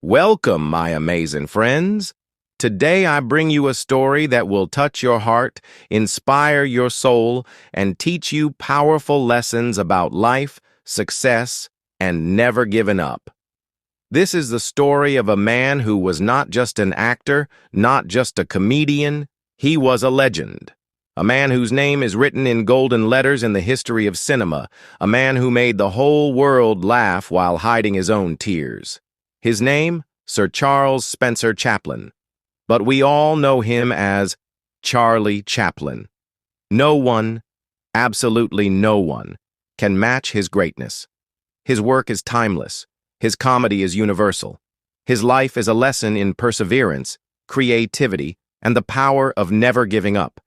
Welcome, my amazing friends. Today I bring you a story that will touch your heart, inspire your soul, and teach you powerful lessons about life, success, and never giving up. This is the story of a man who was not just an actor, not just a comedian, he was a legend. A man whose name is written in golden letters in the history of cinema, a man who made the whole world laugh while hiding his own tears. His name, Sir Charles Spencer Chaplin, but we all know him as Charlie Chaplin. No one, absolutely no one, can match his greatness. His work is timeless. His comedy is universal. His life is a lesson in perseverance, creativity, and the power of never giving up.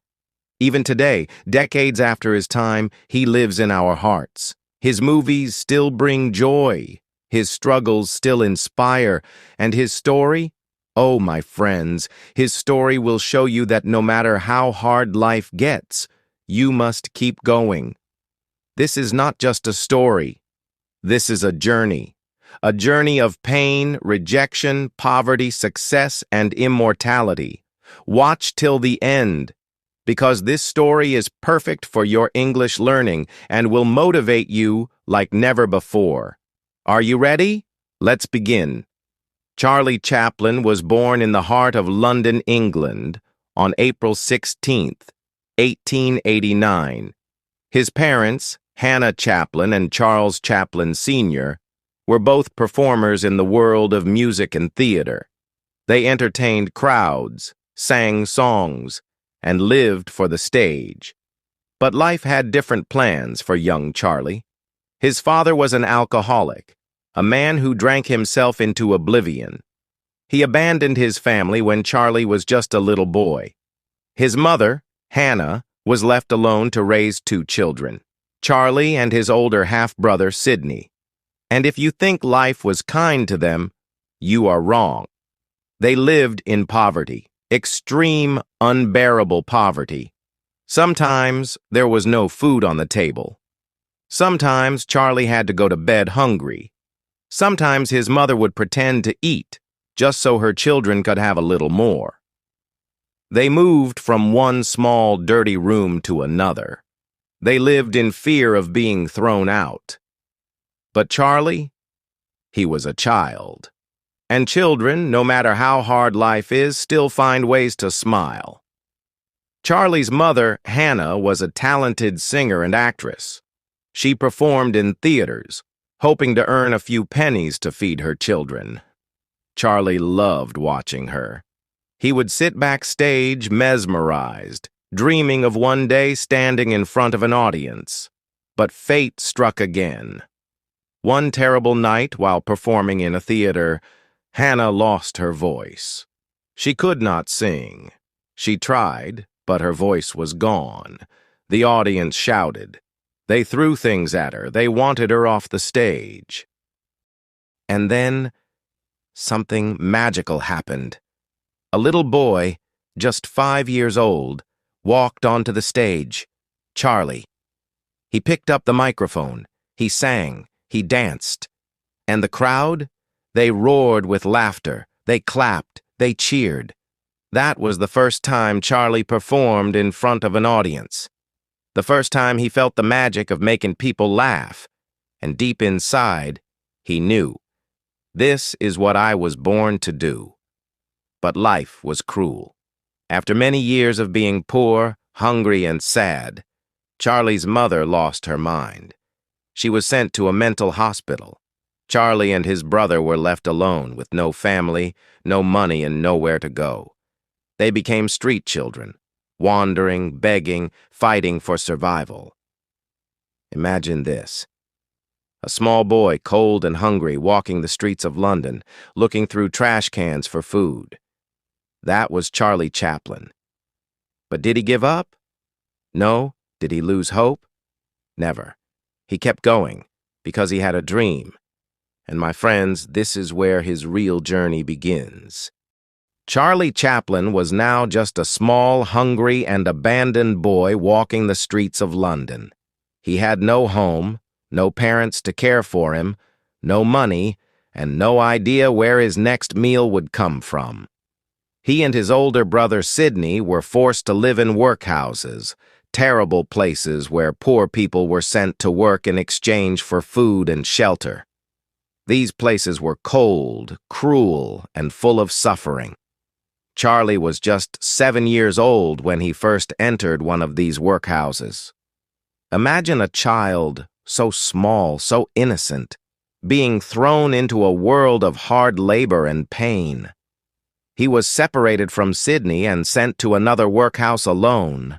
Even today, decades after his time, he lives in our hearts. His movies still bring joy. His struggles still inspire, and his story? Oh, my friends, his story will show you that no matter how hard life gets, you must keep going. This is not just a story. This is a journey of pain, rejection, poverty, success, and immortality. Watch till the end, because this story is perfect for your English learning and will motivate you like never before. Are you ready? Let's begin. Charlie Chaplin was born in the heart of London, England, on April 16, 1889. His parents, Hannah Chaplin and Charles Chaplin Sr., were both performers in the world of music and theater. They entertained crowds, sang songs, and lived for the stage. But life had different plans for young Charlie. His father was an alcoholic, a man who drank himself into oblivion. He abandoned his family when Charlie was just a little boy. His mother, Hannah, was left alone to raise two children, Charlie and his older half-brother, Sidney. And if you think life was kind to them, you are wrong. They lived in poverty, extreme, unbearable poverty. Sometimes there was no food on the table. Sometimes Charlie had to go to bed hungry. Sometimes his mother would pretend to eat, just so her children could have a little more. They moved from one small, dirty room to another. They lived in fear of being thrown out. But Charlie, he was a child. And children, no matter how hard life is, still find ways to smile. Charlie's mother, Hannah, was a talented singer and actress. She performed in theaters, hoping to earn a few pennies to feed her children. Charlie loved watching her. He would sit backstage mesmerized, dreaming of one day standing in front of an audience. But fate struck again. One terrible night while performing in a theater, Hannah lost her voice. She could not sing. She tried, but her voice was gone. The audience shouted. They threw things at her. They wanted her off the stage. And then, something magical happened. A little boy, just 5 years old, walked onto the stage. Charlie. He picked up the microphone. He sang. He danced. And the crowd? They roared with laughter. They clapped. They cheered. That was the first time Charlie performed in front of an audience. The first time he felt the magic of making people laugh. And deep inside, he knew. This is what I was born to do. But life was cruel. After many years of being poor, hungry, and sad, Charlie's mother lost her mind. She was sent to a mental hospital. Charlie and his brother were left alone with no family, no money, and nowhere to go. They became street children, wandering, begging, fighting for survival. Imagine this. A small boy, cold and hungry, walking the streets of London, looking through trash cans for food. That was Charlie Chaplin. But did he give up? No. Did he lose hope? Never. He kept going, because he had a dream. And my friends, this is where his real journey begins. Charlie Chaplin was now just a small, hungry, and abandoned boy walking the streets of London. He had no home, no parents to care for him, no money, and no idea where his next meal would come from. He and his older brother Sidney were forced to live in workhouses, terrible places where poor people were sent to work in exchange for food and shelter. These places were cold, cruel, and full of suffering. Charlie was just 7 years old when he first entered one of these workhouses. Imagine a child, so small, so innocent, being thrown into a world of hard labor and pain. He was separated from Sidney and sent to another workhouse alone.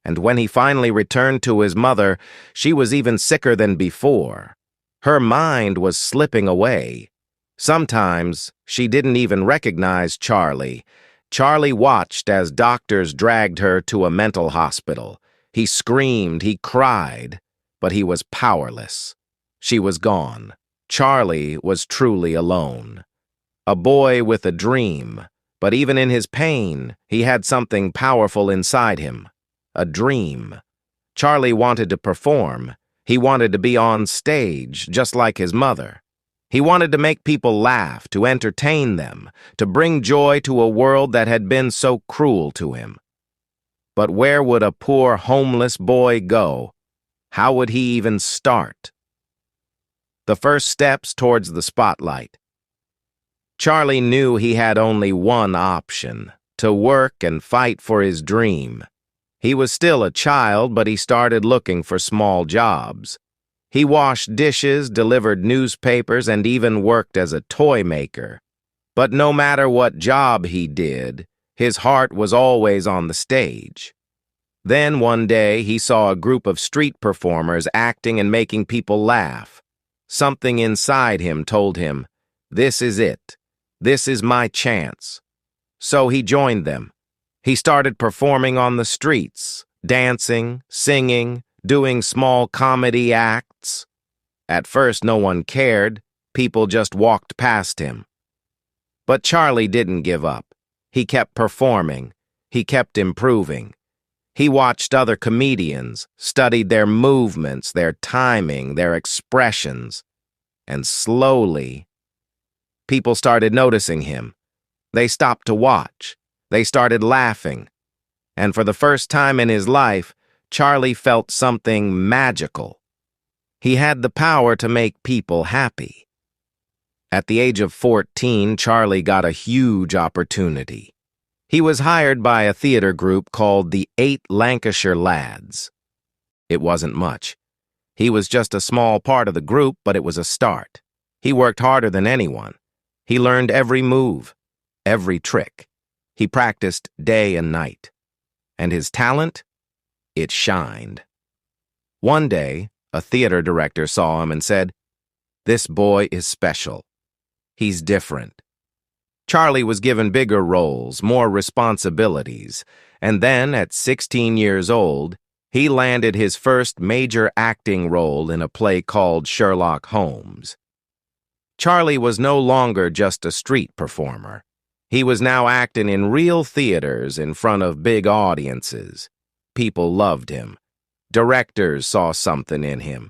And when he finally returned to his mother, she was even sicker than before. Her mind was slipping away. Sometimes she didn't even recognize Charlie. Charlie watched as doctors dragged her to a mental hospital. He screamed, he cried, but he was powerless. She was gone. Charlie was truly alone. A boy with a dream, but even in his pain, he had something powerful inside him. A dream. Charlie wanted to perform. He wanted to be on stage, just like his mother. He wanted to make people laugh, to entertain them, to bring joy to a world that had been so cruel to him. But where would a poor homeless boy go? How would he even start? The first steps towards the spotlight. Charlie knew he had only one option: to work and fight for his dream. He was still a child, but he started looking for small jobs. He washed dishes, delivered newspapers, and even worked as a toy maker. But no matter what job he did, his heart was always on the stage. Then one day he saw a group of street performers acting and making people laugh. Something inside him told him, "This is it. This is my chance." So he joined them. He started performing on the streets, dancing, singing, doing small comedy acts. At first, no one cared. People just walked past him. But Charlie didn't give up. He kept performing. He kept improving. He watched other comedians, studied their movements, their timing, their expressions. And slowly, people started noticing him. They stopped to watch. They started laughing. And for the first time in his life, Charlie felt something magical. He had the power to make people happy. At the age of 14, Charlie got a huge opportunity. He was hired by a theater group called the 8 Lancashire Lads. It wasn't much. He was just a small part of the group, but it was a start. He worked harder than anyone. He learned every move, every trick. He practiced day and night. And his talent? It shined. One day, a theater director saw him and said, "This boy is special. He's different." Charlie was given bigger roles, more responsibilities, and then, at 16 years old, he landed his first major acting role in a play called Sherlock Holmes. Charlie was no longer just a street performer. He was now acting in real theaters in front of big audiences. People loved him. Directors saw something in him.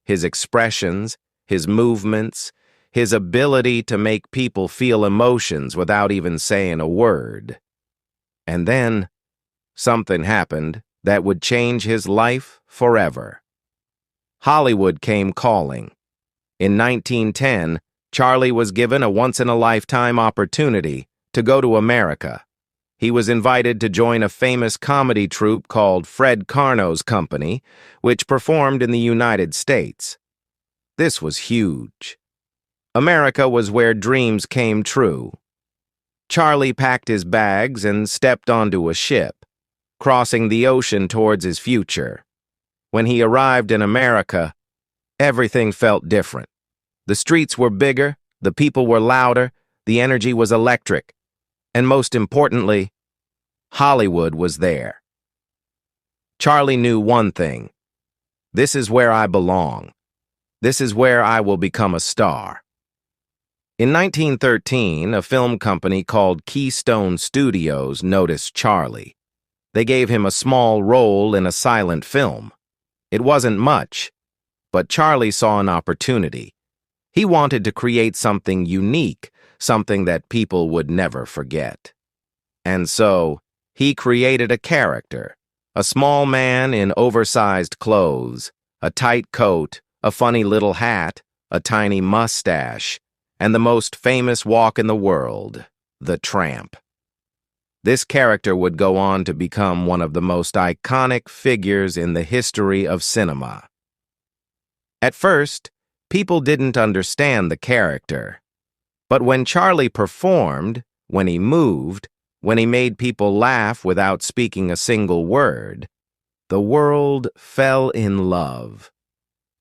His expressions, his movements, his ability to make people feel emotions without even saying a word. And then, something happened that would change his life forever. Hollywood came calling. In 1910, Charlie was given a once-in-a-lifetime opportunity to go to America. He was invited to join a famous comedy troupe called Fred Karno's Company, which performed in the United States. This was huge. America was where dreams came true. Charlie packed his bags and stepped onto a ship, crossing the ocean towards his future. When he arrived in America, everything felt different. The streets were bigger, the people were louder, the energy was electric, and most importantly, Hollywood was there. Charlie knew one thing: this is where I belong. This is where I will become a star. In 1913, a film company called Keystone Studios noticed Charlie. They gave him a small role in a silent film. It wasn't much, but Charlie saw an opportunity. He wanted to create something unique, something that people would never forget. And so, he created a character, a small man in oversized clothes, a tight coat, a funny little hat, a tiny mustache, and the most famous walk in the world, the tramp. This character would go on to become one of the most iconic figures in the history of cinema. At first, people didn't understand the character. But when Charlie performed, when he moved, when he made people laugh without speaking a single word, the world fell in love.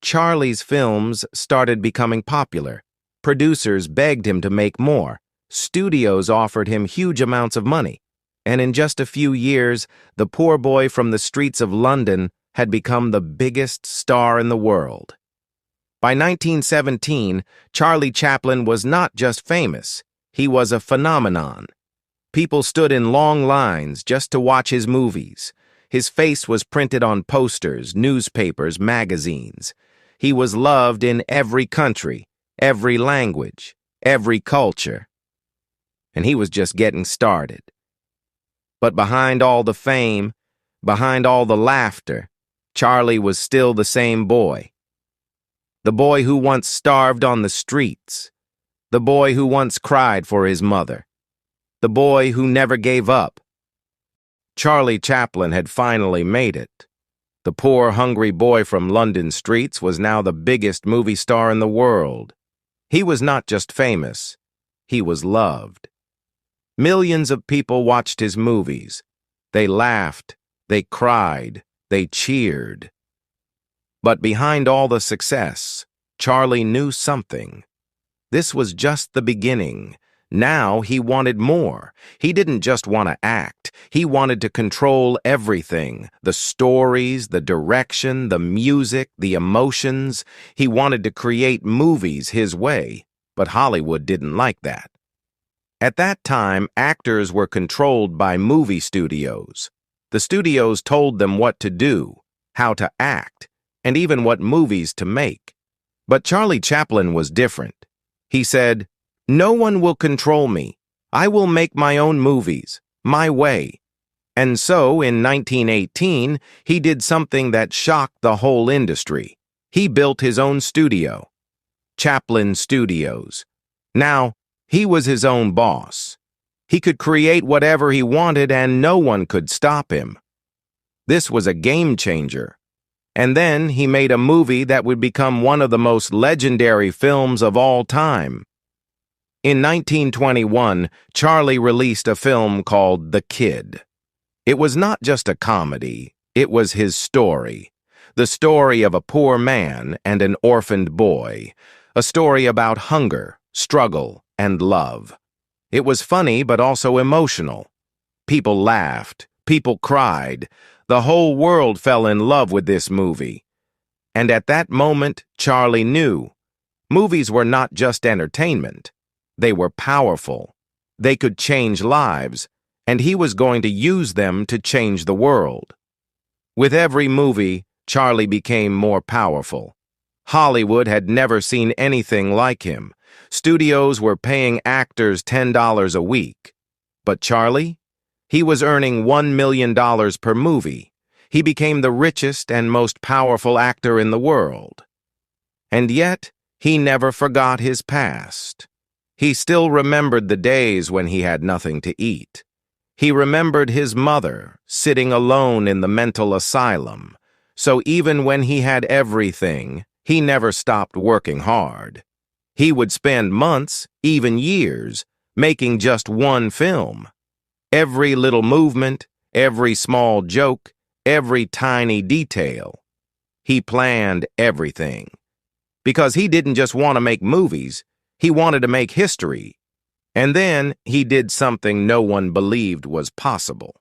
Charlie's films started becoming popular. Producers begged him to make more. Studios offered him huge amounts of money. And in just a few years, the poor boy from the streets of London had become the biggest star in the world. By 1917, Charlie Chaplin was not just famous, he was a phenomenon. People stood in long lines just to watch his movies. His face was printed on posters, newspapers, magazines. He was loved in every country, every language, every culture. And he was just getting started. But behind all the fame, behind all the laughter, Charlie was still the same boy. The boy who once starved on the streets. The boy who once cried for his mother. The boy who never gave up. Charlie Chaplin had finally made it. The poor, hungry boy from London streets was now the biggest movie star in the world. He was not just famous, he was loved. Millions of people watched his movies. They laughed, they cried, they cheered. But behind all the success, Charlie knew something. This was just the beginning. Now he wanted more. He didn't just want to act. He wanted to control everything. The stories, the direction, the music, the emotions. He wanted to create movies his way, but Hollywood didn't like that. At that time, actors were controlled by movie studios. The studios told them what to do, how to act, and even what movies to make. But Charlie Chaplin was different. He said, "No one will control me. I will make my own movies, my way." And so, in 1918, he did something that shocked the whole industry. He built his own studio, Chaplin Studios. Now, he was his own boss. He could create whatever he wanted and no one could stop him. This was a game changer. And then he made a movie that would become one of the most legendary films of all time. In 1921, Charlie released a film called The Kid. It was not just a comedy, it was his story. The story of a poor man and an orphaned boy. A story about hunger, struggle, and love. It was funny but also emotional. People laughed, people cried. The whole world fell in love with this movie. And at that moment, Charlie knew. Movies were not just entertainment. They were powerful. They could change lives, and he was going to use them to change the world. With every movie, Charlie became more powerful. Hollywood had never seen anything like him. Studios were paying actors $10 a week. But Charlie? He was earning $1 million per movie. He became the richest and most powerful actor in the world. And yet, he never forgot his past. He still remembered the days when he had nothing to eat. He remembered his mother, sitting alone in the mental asylum. So even when he had everything, he never stopped working hard. He would spend months, even years, making just one film. Every little movement, every small joke, every tiny detail. He planned everything. Because he didn't just want to make movies, he wanted to make history. And then he did something no one believed was possible.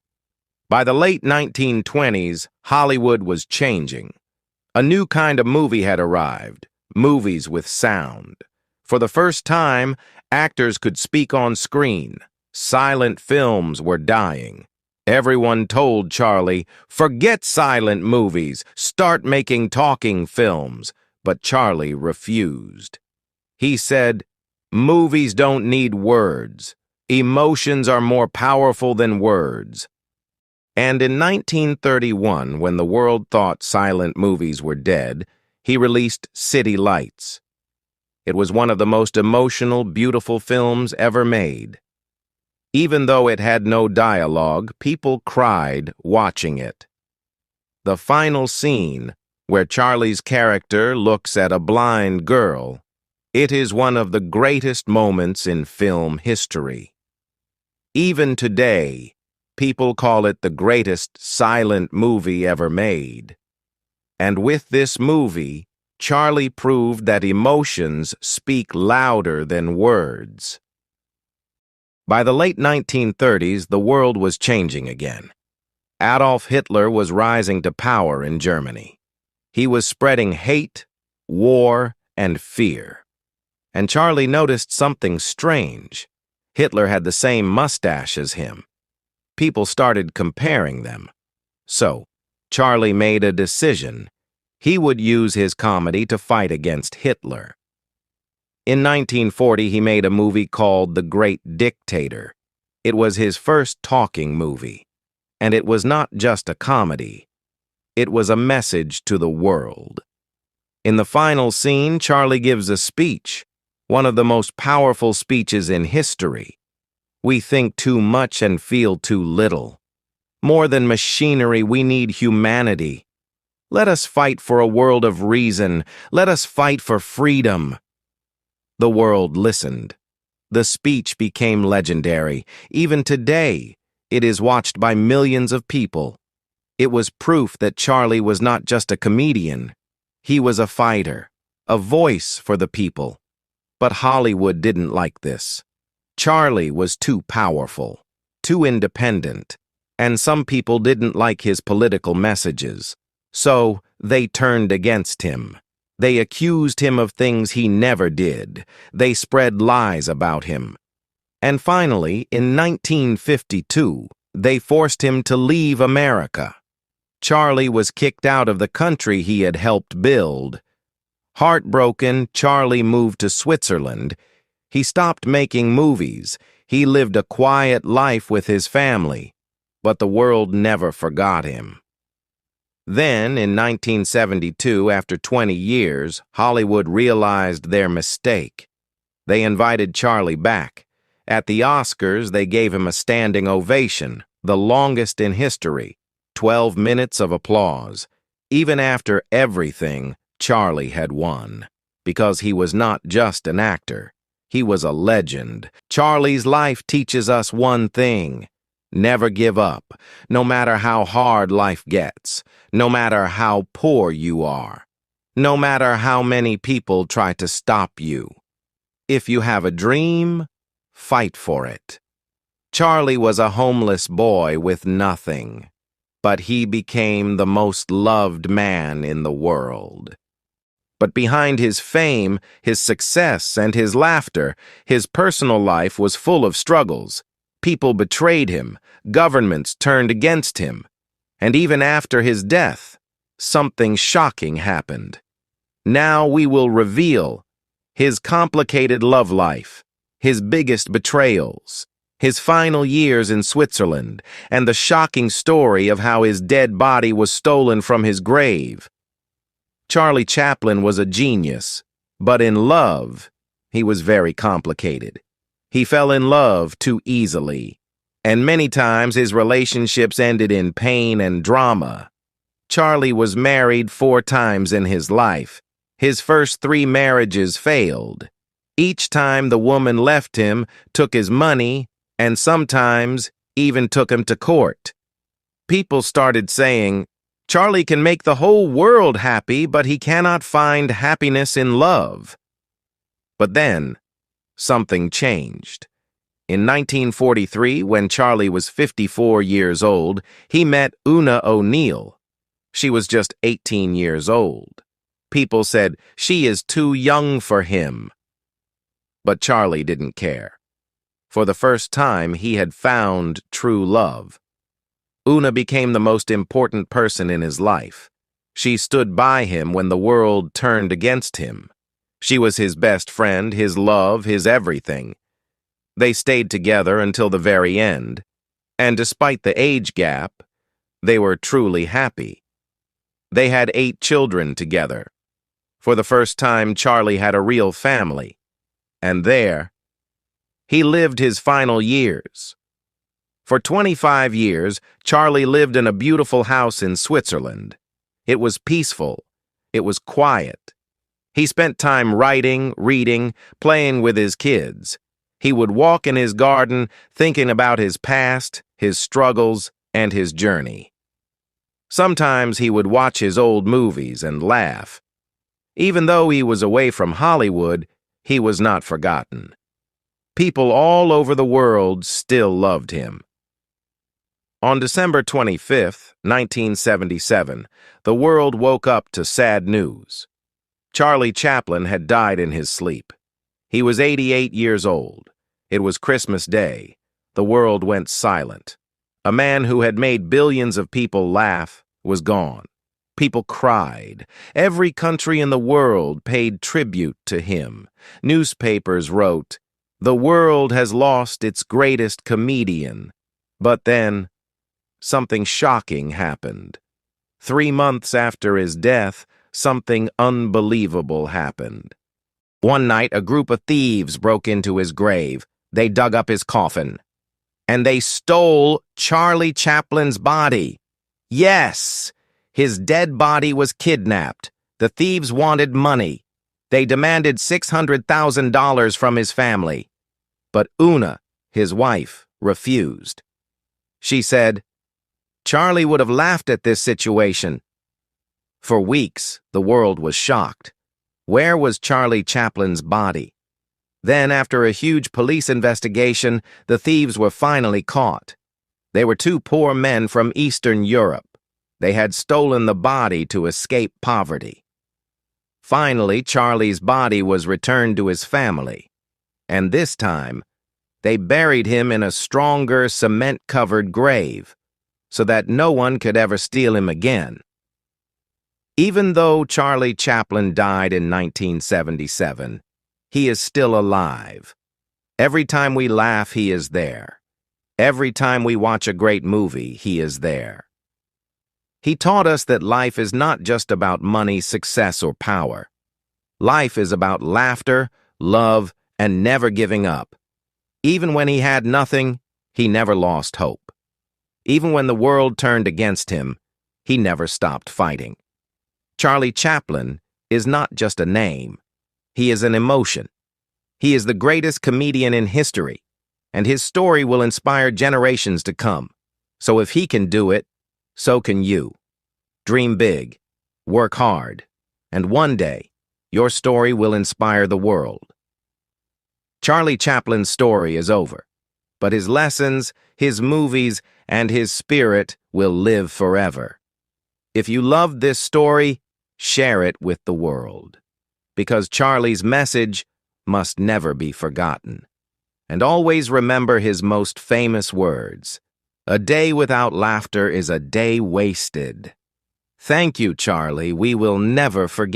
By the late 1920s, Hollywood was changing. A new kind of movie had arrived, movies with sound. For the first time, actors could speak on screen. Silent films were dying. Everyone told Charlie, "Forget silent movies, start making talking films." But Charlie refused. He said, "Movies don't need words. Emotions are more powerful than words." And in 1931, when the world thought silent movies were dead, he released City Lights. It was one of the most emotional, beautiful films ever made. Even though it had no dialogue, people cried watching it. The final scene, where Charlie's character looks at a blind girl, it is one of the greatest moments in film history. Even today, people call it the greatest silent movie ever made. And with this movie, Charlie proved that emotions speak louder than words. By the late 1930s, the world was changing again. Adolf Hitler was rising to power in Germany. He was spreading hate, war, and fear. And Charlie noticed something strange. Hitler had the same mustache as him. People started comparing them. So, Charlie made a decision. He would use his comedy to fight against Hitler. In 1940, he made a movie called The Great Dictator. It was his first talking movie. And it was not just a comedy. It was a message to the world. In the final scene, Charlie gives a speech, one of the most powerful speeches in history. We think too much and feel too little. More than machinery, we need humanity. Let us fight for a world of reason. Let us fight for freedom. The world listened. The speech became legendary. Even today, it is watched by millions of people. It was proof that Charlie was not just a comedian. He was a fighter, a voice for the people. But Hollywood didn't like this. Charlie was too powerful, too independent, and some people didn't like his political messages. So they turned against him. They accused him of things he never did. They spread lies about him. And finally, in 1952, they forced him to leave America. Charlie was kicked out of the country he had helped build. Heartbroken, Charlie moved to Switzerland. He stopped making movies. He lived a quiet life with his family. But the world never forgot him. Then, in 1972, after 20 years, Hollywood realized their mistake. They invited Charlie back. At the Oscars, they gave him a standing ovation, the longest in history, 12 minutes of applause. Even after everything, Charlie had won, because he was not just an actor. He was a legend. Charlie's life teaches us one thing: never give up, no matter how hard life gets, no matter how poor you are, no matter how many people try to stop you. If you have a dream, fight for it. Charlie was a homeless boy with nothing, but he became the most loved man in the world. But behind his fame, his success, and his laughter, his personal life was full of struggles. People betrayed him, governments turned against him, and even after his death, something shocking happened. Now we will reveal his complicated love life, his biggest betrayals, his final years in Switzerland, and the shocking story of how his dead body was stolen from his grave. Charlie Chaplin was a genius, but in love, he was very complicated. He fell in love too easily, and many times his relationships ended in pain and drama. Charlie was married 4 times in his life. His first 3 marriages failed. Each time the woman left him, took his money, and sometimes even took him to court. People started saying, Charlie can make the whole world happy, but he cannot find happiness in love. But then, something changed. In 1943, when Charlie was 54 years old, he met Una O'Neill. She was just 18 years old. People said, she is too young for him. But Charlie didn't care. For the first time, he had found true love. Una became the most important person in his life. She stood by him when the world turned against him. She was his best friend, his love, his everything. They stayed together until the very end, and despite the age gap, they were truly happy. They had 8 children together. For the first time, Charlie had a real family. And there, he lived his final years. For 25 years, Charlie lived in a beautiful house in Switzerland. It was peaceful. It was quiet. He spent time writing, reading, playing with his kids. He would walk in his garden thinking about his past, his struggles, and his journey. Sometimes he would watch his old movies and laugh. Even though he was away from Hollywood, he was not forgotten. People all over the world still loved him. On December 25, 1977, the world woke up to sad news. Charlie Chaplin had died in his sleep. He was 88 years old. It was Christmas Day. The world went silent. A man who had made billions of people laugh was gone. People cried. Every country in the world paid tribute to him. Newspapers wrote, "The world has lost its greatest comedian." But then, something shocking happened. 3 months after his death, something unbelievable happened. One night, a group of thieves broke into his grave. They dug up his coffin. And they stole Charlie Chaplin's body. Yes! His dead body was kidnapped. The thieves wanted money. They demanded $600,000 from his family. But Una, his wife, refused. She said, "Charlie would have laughed at this situation." For weeks, the world was shocked. Where was Charlie Chaplin's body? Then, after a huge police investigation, the thieves were finally caught. They were 2 poor men from Eastern Europe. They had stolen the body to escape poverty. Finally, Charlie's body was returned to his family. And this time, they buried him in a stronger, cement-covered grave, so that no one could ever steal him again. Even though Charlie Chaplin died in 1977, he is still alive. Every time we laugh, he is there. Every time we watch a great movie, he is there. He taught us that life is not just about money, success, or power. Life is about laughter, love, and never giving up. Even when he had nothing, he never lost hope. Even when the world turned against him, he never stopped fighting. Charlie Chaplin is not just a name. He is an emotion. He is the greatest comedian in history, and his story will inspire generations to come. So if he can do it, so can you. Dream big, work hard, and one day, your story will inspire the world. Charlie Chaplin's story is over, but his lessons, his movies, and his spirit will live forever. If you loved this story, share it with the world, because Charlie's message must never be forgotten. And always remember his most famous words: "A day without laughter is a day wasted." Thank you, Charlie. We will never forget.